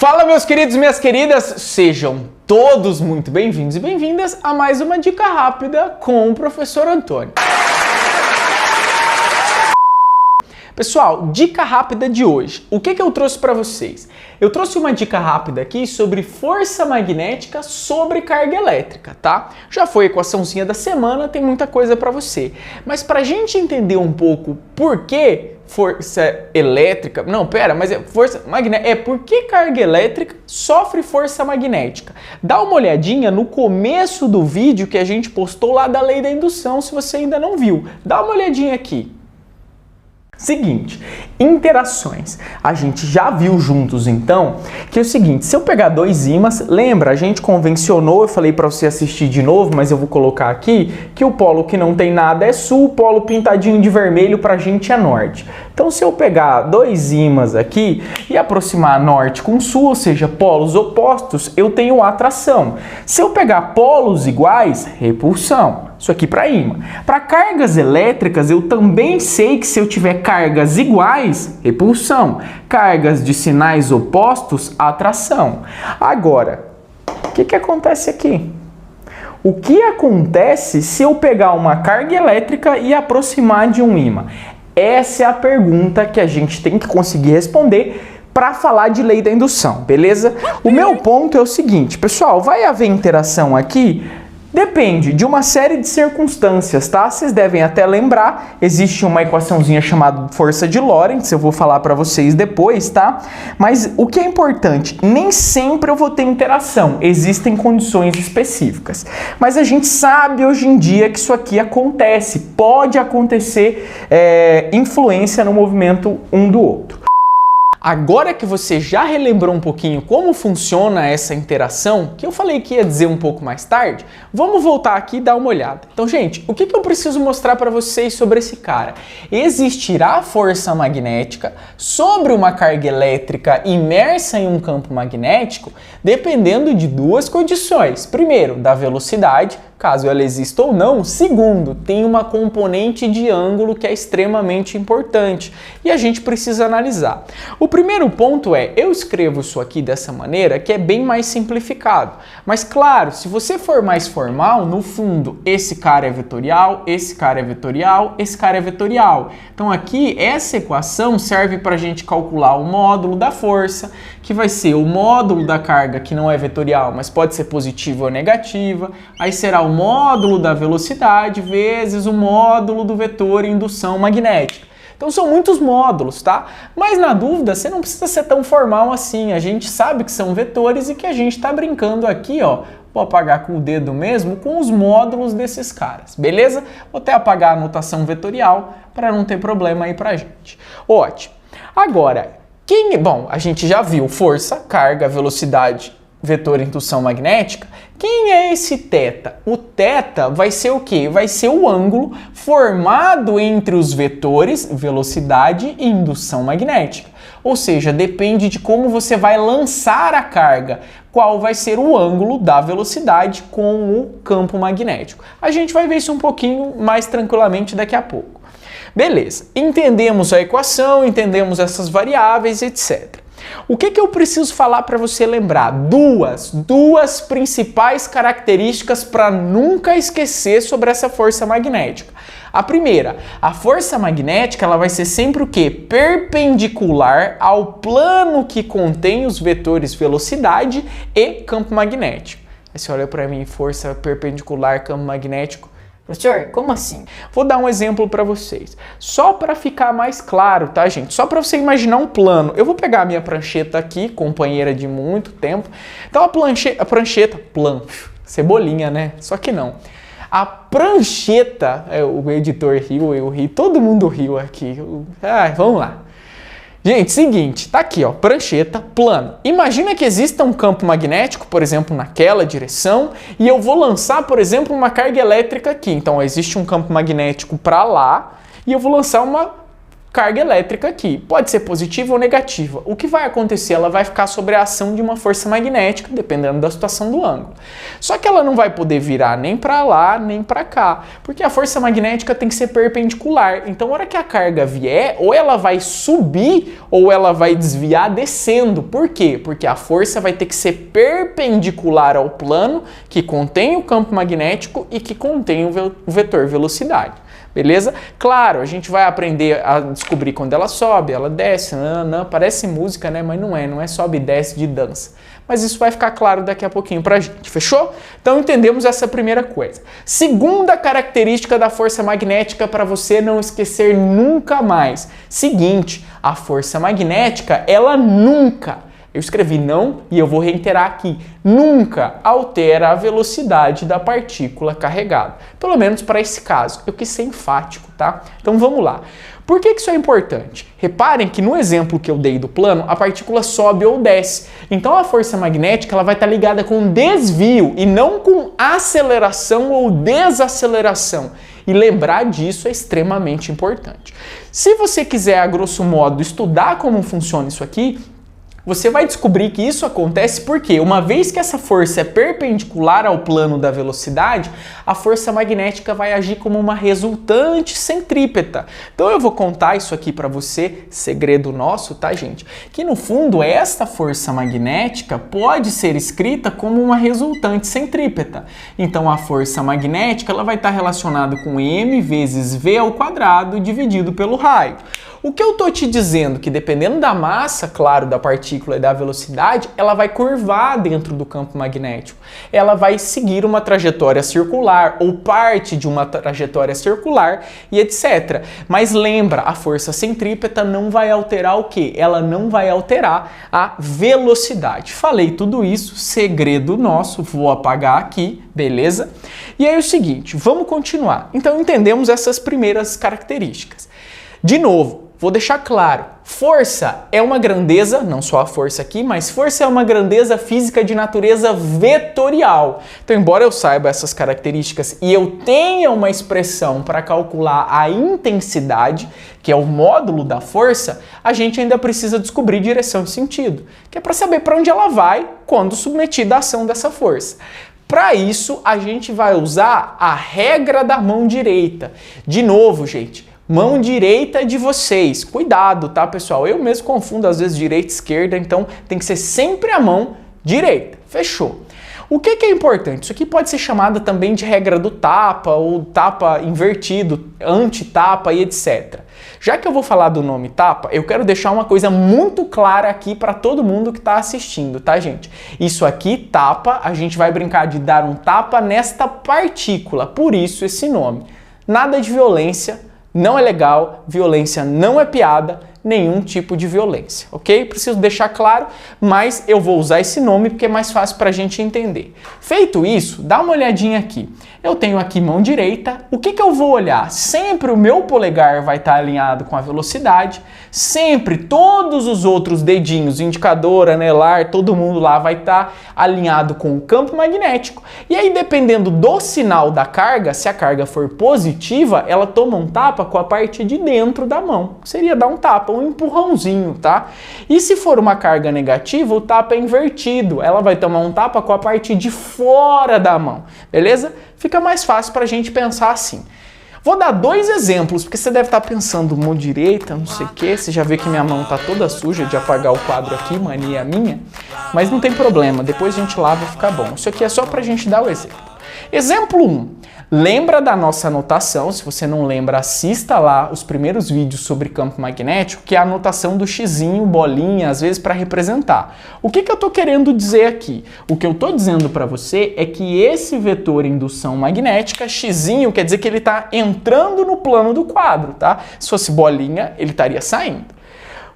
Fala, meus queridos e minhas queridas, sejam todos muito bem-vindos e bem-vindas a mais uma dica rápida com o professor Antônio. Pessoal, dica rápida de hoje. O que eu trouxe para vocês? Eu trouxe uma dica rápida aqui sobre força magnética sobre carga elétrica, tá? Já foi a equaçãozinha da semana, tem muita coisa para você. Mas para a gente entender um pouco por que força elétrica... Não, pera, mas é força magnética. É por que carga elétrica sofre força magnética? Dá uma olhadinha no começo do vídeo que a gente postou lá da lei da indução, se você ainda não viu. Dá uma olhadinha aqui. Seguinte, interações. A gente já viu juntos então que é o seguinte, se eu pegar dois ímãs, lembra, a gente convencionou, eu falei para você assistir de novo, mas eu vou colocar aqui, que o polo que não tem nada é sul, o polo pintadinho de vermelho pra gente é norte. Então se eu pegar dois ímãs aqui e aproximar norte com sul, ou seja, polos opostos, eu tenho atração. Se eu pegar polos iguais, repulsão. Isso aqui para ímã. Para cargas elétricas, eu também sei que se eu tiver cargas iguais, repulsão. Cargas de sinais opostos, atração. Agora, o que acontece aqui? O que acontece se eu pegar uma carga elétrica e aproximar de um ímã? Essa é a pergunta que a gente tem que conseguir responder para falar de lei da indução, beleza? O meu ponto é o seguinte, pessoal, vai haver interação aqui? Depende de uma série de circunstâncias, tá? Vocês devem até lembrar, existe uma equaçãozinha chamada força de Lorentz, eu vou falar para vocês depois, tá? Mas o que é importante, nem sempre eu vou ter interação, existem condições específicas. Mas a gente sabe hoje em dia que isso aqui acontece, pode acontecer influência no movimento um do outro. Agora que você já relembrou um pouquinho como funciona essa interação, que eu falei que ia dizer um pouco mais tarde, vamos voltar aqui e dar uma olhada. Então, gente, o que eu preciso mostrar para vocês sobre esse cara? Existirá força magnética sobre uma carga elétrica imersa em um campo magnético, dependendo de duas condições. Primeiro, da velocidade, caso ela exista ou não. Segundo, tem uma componente de ângulo que é extremamente importante e a gente precisa analisar. O primeiro ponto é, eu escrevo isso aqui dessa maneira que é bem mais simplificado. Mas claro, se você for mais formal, no fundo, esse cara é vetorial, esse cara é vetorial, esse cara é vetorial. Então aqui, essa equação serve para a gente calcular o módulo da força, que vai ser o módulo da carga que não é vetorial, mas pode ser positiva ou negativa. Aí será o módulo da velocidade vezes o módulo do vetor indução magnética. Então são muitos módulos, tá? Mas na dúvida, você não precisa ser tão formal assim. A gente sabe que são vetores e que a gente está brincando aqui, ó. Vou apagar com o dedo mesmo, com os módulos desses caras, beleza? Vou até apagar a notação vetorial para não ter problema aí pra gente. Ótimo. Agora, bom, a gente já viu força, carga, velocidade, vetor indução magnética. Quem é esse θ? O θ vai ser o quê? Vai ser o ângulo formado entre os vetores velocidade e indução magnética. Ou seja, depende de como você vai lançar a carga, qual vai ser o ângulo da velocidade com o campo magnético. A gente vai ver isso um pouquinho mais tranquilamente daqui a pouco. Beleza, entendemos a equação, entendemos essas variáveis, etc. O que eu preciso falar para você lembrar? Duas principais características para nunca esquecer sobre essa força magnética. A primeira, a força magnética ela vai ser sempre o quê? Perpendicular ao plano que contém os vetores velocidade e campo magnético. Aí você olha para mim, força perpendicular, campo magnético. Professor, como assim? Vou dar um exemplo para vocês. Só para ficar mais claro, tá, gente? Só para você imaginar um plano. Eu vou pegar a minha prancheta aqui, companheira de muito tempo. Então a prancheta, cebolinha, né? Só que não. A prancheta, o editor riu, eu ri, todo mundo riu aqui. Vamos lá. Gente, seguinte, tá aqui, ó, prancheta, plano. Imagina que exista um campo magnético, por exemplo, naquela direção, e eu vou lançar, por exemplo, uma carga elétrica aqui. Então, existe um campo magnético para lá, e eu vou lançar uma carga elétrica aqui. Pode ser positiva ou negativa. O que vai acontecer? Ela vai ficar sob a ação de uma força magnética, dependendo da situação do ângulo. Só que ela não vai poder virar nem para lá, nem para cá, porque a força magnética tem que ser perpendicular. Então, na hora que a carga vier, ou ela vai subir, ou ela vai desviar descendo. Por quê? Porque a força vai ter que ser perpendicular ao plano que contém o campo magnético e que contém o vetor velocidade. Beleza? Claro, a gente vai aprender a descobrir quando ela sobe, ela desce, parece música, né? Mas não é sobe e desce de dança. Mas isso vai ficar claro daqui a pouquinho pra gente, fechou? Então entendemos essa primeira coisa. Segunda característica da força magnética para você não esquecer nunca mais. Seguinte, a força magnética, ela nunca, eu escrevi não e eu vou reiterar aqui, nunca altera a velocidade da partícula carregada. Pelo menos para esse caso. Eu quis ser enfático, tá? Então vamos lá. Por que isso é importante? Reparem que no exemplo que eu dei do plano, a partícula sobe ou desce. Então a força magnética ela vai estar ligada com desvio e não com aceleração ou desaceleração. E lembrar disso é extremamente importante. Se você quiser, a grosso modo, estudar como funciona isso aqui, você vai descobrir que isso acontece porque, uma vez que essa força é perpendicular ao plano da velocidade, a força magnética vai agir como uma resultante centrípeta. Então eu vou contar isso aqui para você, segredo nosso, tá, gente? Que no fundo esta força magnética pode ser escrita como uma resultante centrípeta. Então a força magnética ela vai estar relacionada com m vezes v ao quadrado dividido pelo raio. O que eu tô te dizendo que dependendo da massa, claro, da partícula e da velocidade, ela vai curvar dentro do campo magnético. Ela vai seguir uma trajetória circular ou parte de uma trajetória circular e etc. Mas lembra, a força centrípeta não vai alterar o quê? Ela não vai alterar a velocidade. Falei tudo isso, segredo nosso, vou apagar aqui, beleza? E aí é o seguinte, vamos continuar. Então entendemos essas primeiras características. De novo, vou deixar claro, força é uma grandeza, não só a força aqui, mas força é uma grandeza física de natureza vetorial. Então, embora eu saiba essas características e eu tenha uma expressão para calcular a intensidade, que é o módulo da força, a gente ainda precisa descobrir direção e sentido, que é para saber para onde ela vai quando submetida à ação dessa força. Para isso, a gente vai usar a regra da mão direita. De novo, gente, mão direita de vocês. Cuidado, tá, pessoal? Eu mesmo confundo às vezes direita e esquerda, então tem que ser sempre a mão direita. Fechou. O que é importante? Isso aqui pode ser chamada também de regra do tapa ou tapa invertido, anti-tapa e etc. Já que eu vou falar do nome tapa, eu quero deixar uma coisa muito clara aqui para todo mundo que está assistindo, tá, gente? Isso aqui, tapa, a gente vai brincar de dar um tapa nesta partícula, por isso esse nome. Nada de violência. Não é legal, violência não é piada, nenhum tipo de violência, ok? Preciso deixar claro, mas eu vou usar esse nome porque é mais fácil para a gente entender. Feito isso, dá uma olhadinha aqui. Eu tenho aqui mão direita, o que eu vou olhar? Sempre o meu polegar vai estar alinhado com a velocidade, sempre todos os outros dedinhos, indicador, anelar, todo mundo lá vai estar alinhado com o campo magnético. E aí, dependendo do sinal da carga, se a carga for positiva, ela toma um tapa com a parte de dentro da mão. Seria dar um tapa, um empurrãozinho, tá? E se for uma carga negativa, o tapa é invertido. Ela vai tomar um tapa com a parte de fora da mão, beleza? Fica mais fácil para a gente pensar assim. Vou dar dois exemplos, porque você deve estar pensando, mão direita, não sei o que, você já vê que minha mão tá toda suja de apagar o quadro aqui, mania minha, mas não tem problema, depois a gente lava e fica bom. Isso aqui é só para a gente dar o exemplo. Exemplo 1. Lembra da nossa anotação? Se você não lembra, assista lá os primeiros vídeos sobre campo magnético, que é a anotação do xizinho, bolinha, às vezes para representar. O que eu estou querendo dizer aqui? O que eu estou dizendo para você é que esse vetor indução magnética, xizinho, quer dizer que ele está entrando no plano do quadro, tá? Se fosse bolinha, ele estaria saindo.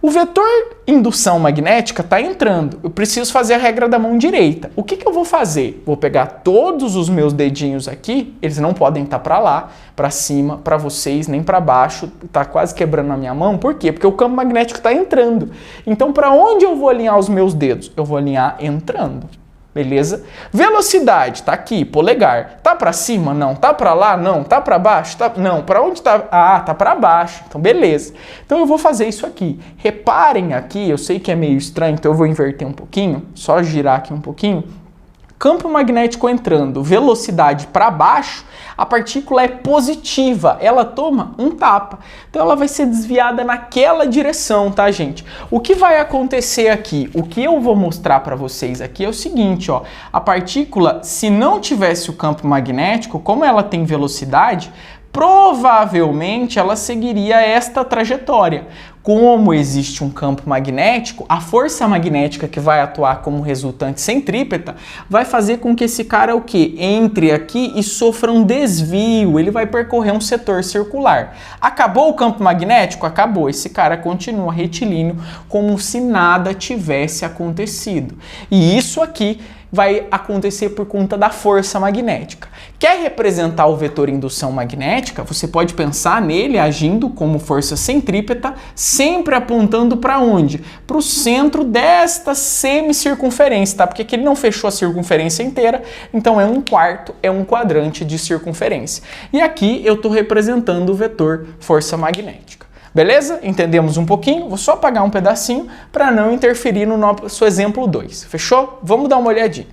O vetor indução magnética está entrando. Eu preciso fazer a regra da mão direita. O que eu vou fazer? Vou pegar todos os meus dedinhos aqui, eles não podem estar para lá, para cima, para vocês, nem para baixo. Está quase quebrando a minha mão. Por quê? Porque o campo magnético está entrando. Então, para onde eu vou alinhar os meus dedos? Eu vou alinhar entrando. beleza? Velocidade, tá aqui, polegar. Tá para cima? Não. Tá para lá? Não. Tá para baixo? Tá... Não. Para onde tá? Ah, tá para baixo. Então, beleza. Então, eu vou fazer isso aqui. Reparem aqui, eu sei que é meio estranho, então eu vou inverter um pouquinho, só girar aqui um pouquinho. Campo magnético entrando, velocidade para baixo, a partícula é positiva, ela toma um tapa. Então ela vai ser desviada naquela direção, tá, gente? O que vai acontecer aqui? O que eu vou mostrar para vocês aqui é o seguinte, ó. A partícula, se não tivesse o campo magnético, como ela tem velocidade, provavelmente ela seguiria esta trajetória. Como existe um campo magnético, a força magnética que vai atuar como resultante centrípeta vai fazer com que esse cara o quê? Entre aqui e sofra um desvio, ele vai percorrer um setor circular. Acabou o campo magnético? Acabou. Esse cara continua retilíneo como se nada tivesse acontecido. E isso aqui vai acontecer por conta da força magnética. Quer representar o vetor indução magnética? Você pode pensar nele agindo como força centrípeta, sempre apontando para onde? Para o centro desta semicircunferência, tá? Porque aqui ele não fechou a circunferência inteira, então é um quarto, é um quadrante de circunferência. E aqui eu estou representando o vetor força magnética. Beleza? Entendemos um pouquinho? Vou só apagar um pedacinho para não interferir no nosso exemplo 2. Fechou? Vamos dar uma olhadinha.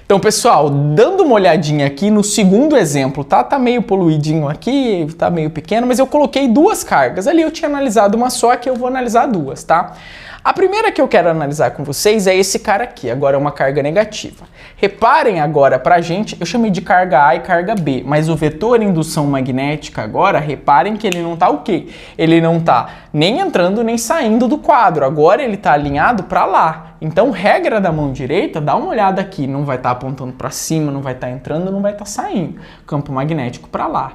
Então, pessoal, dando uma olhadinha aqui no segundo exemplo, tá? Tá meio poluidinho aqui, tá meio pequeno, mas eu coloquei duas cargas. Ali eu tinha analisado uma só, aqui eu vou analisar duas, tá? A primeira que eu quero analisar com vocês é esse cara aqui, agora é uma carga negativa. Reparem agora pra gente, eu chamei de carga A e carga B, mas o vetor indução magnética agora, reparem que ele não tá o quê? Ele não tá nem entrando nem saindo do quadro, agora ele tá alinhado pra lá. Então, regra da mão direita, dá uma olhada aqui, não vai estar apontando pra cima, não vai estar entrando, não vai estar saindo. Campo magnético pra lá.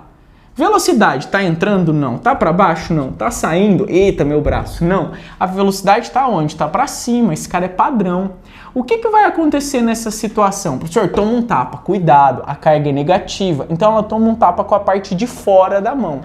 Velocidade, tá entrando? Não. Tá para baixo? Não. Tá saindo? Eita, meu braço. Não. A velocidade tá onde? Tá para cima. Esse cara é padrão. O que vai acontecer nessa situação? Professor, toma um tapa. Cuidado, a carga é negativa. Então ela toma um tapa com a parte de fora da mão.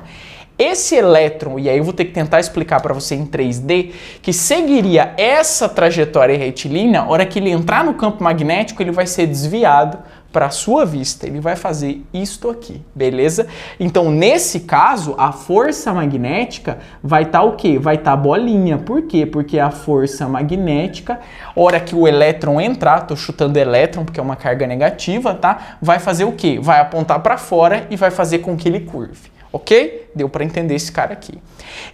Esse elétron, e aí eu vou ter que tentar explicar para você em 3D, que seguiria essa trajetória retilínea, a hora que ele entrar no campo magnético, ele vai ser desviado para a sua vista, ele vai fazer isto aqui, beleza? Então, nesse caso, a força magnética vai estar o quê? Vai estar bolinha. Por quê? Porque a força magnética, a hora que o elétron entrar, tô chutando elétron porque é uma carga negativa, tá? Vai fazer o quê? Vai apontar para fora e vai fazer com que ele curve. Ok? Deu para entender esse cara aqui.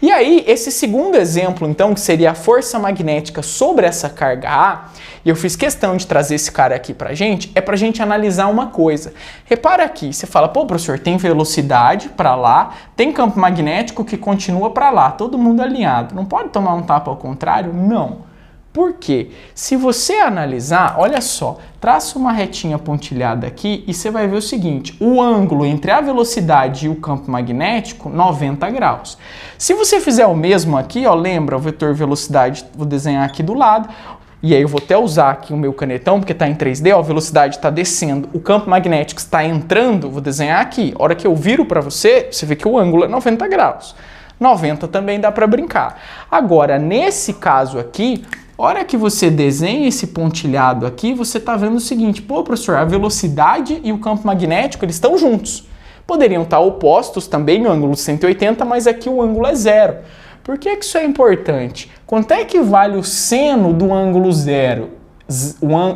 E aí, esse segundo exemplo, então, que seria a força magnética sobre essa carga A, e eu fiz questão de trazer esse cara aqui pra gente, é pra gente analisar uma coisa. Repara aqui, você fala, pô, professor, tem velocidade para lá, tem campo magnético que continua para lá, todo mundo alinhado. Não pode tomar um tapa ao contrário? Não. Por quê? Se você analisar, olha só, traça uma retinha pontilhada aqui e você vai ver o seguinte, o ângulo entre a velocidade e o campo magnético, 90 graus. Se você fizer o mesmo aqui, ó, lembra o vetor velocidade, vou desenhar aqui do lado, e aí eu vou até usar aqui o meu canetão, porque está em 3D, ó, a velocidade está descendo, o campo magnético está entrando, vou desenhar aqui. A hora que eu viro para você, você vê que o ângulo é 90 graus. 90 também dá para brincar. Agora, nesse caso aqui, a hora que você desenha esse pontilhado aqui, você está vendo o seguinte, pô, professor, a velocidade e o campo magnético, eles estão juntos. Poderiam estar opostos também, o ângulo 180, mas aqui o ângulo é zero. Por que isso é importante? Quanto é que vale o seno do ângulo zero?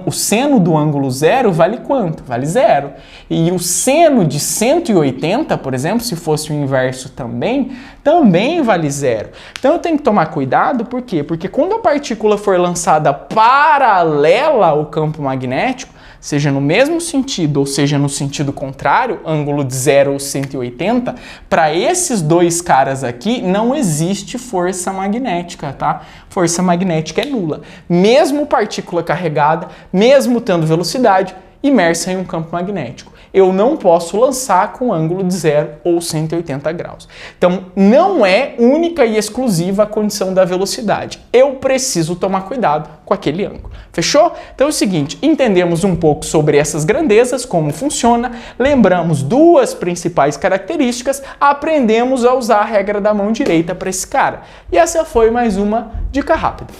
O seno do ângulo zero vale quanto? Vale zero. E o seno de 180, por exemplo, se fosse o inverso também vale zero. Então eu tenho que tomar cuidado, por quê? Porque quando a partícula for lançada paralela ao campo magnético, seja no mesmo sentido ou seja no sentido contrário, ângulo de 0 ou 180, para esses dois caras aqui não existe força magnética, tá? Força magnética é nula. Mesmo partícula carregada, mesmo tendo velocidade, imersa em um campo magnético. Eu não posso lançar com ângulo de 0 ou 180 graus. Então, não é única e exclusiva a condição da velocidade. Eu preciso tomar cuidado com aquele ângulo. Fechou? Então é o seguinte, entendemos um pouco sobre essas grandezas, como funciona, lembramos duas principais características, aprendemos a usar a regra da mão direita para esse cara. E essa foi mais uma dica rápida.